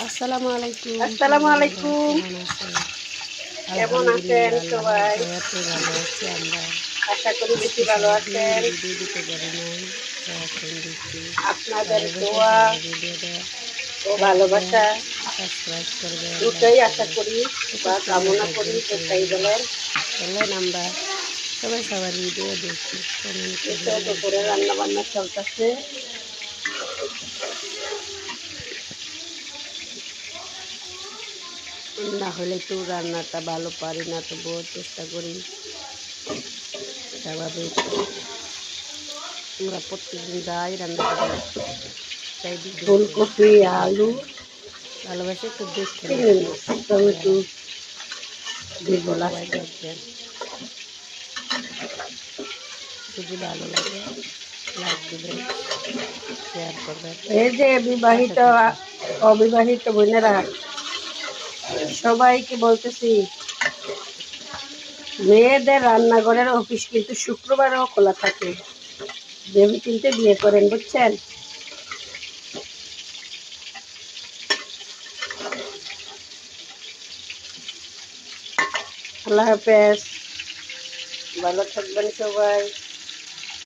আসসালামু আলাইকুম। আসসালামু আলাইকুম। কেমন কেমন আছেন আলহামদুলিল্লাহ, সবাই? আল্লাহর দয়াতে ভালো আছি আমরা। আশা করি বেশি আজকে ভালো সারাদিন আছেন। ভিডিও দিতে পারি নাই, তো এখন দিচ্ছি। আপনাদের ভালোবাসার দোয়া জন্য ভিডিওটা ও লাইক দিবেন, ভালোবাসা সাবস্ক্রাইব করবেন, লাইক দুটোই আশা করবেন। করি বা রিকোয়েস্ট করবেন কামনা লাইক করি, দিন যেটাই বলেন। চলেন আমরা সবাই সবার ভিডিও দেখি, কমেন্ট এই করি, তো লাইক দুপুরে দিই। রান্না বান্না চলতেছে। না হলে তো রান্নাটা ভালো পারি না, তবুও চেষ্টা করি। স্বাভাবিক আমরা প্রত্যেকদিন যাই রান্না করি, তাই ভিডিও করি। ফুলকপি, আলু, ভালোবাসা একটু দেখেন আর চিংড়ি কি, মাছ, টমেটো আপনারা দিব সবাই লাস্টে। দেখবেন। যদি ভালো লাগে লাইক দিবেন, শেয়ার করবেন, এই যে পাশে বিবাহিত থাকবেন। অবিবাহিত বোনেরা সবাইকে বলতেছি, মেয়েদের রান্নাঘরের অফিস কিন্তু শুক্রবারেও খোলা থাকে। ভেবে চিন্তে বিয়ে করেন, বুঝছেন? আল্লাহ হাফেজ, ভালো থাকবেন সবাই।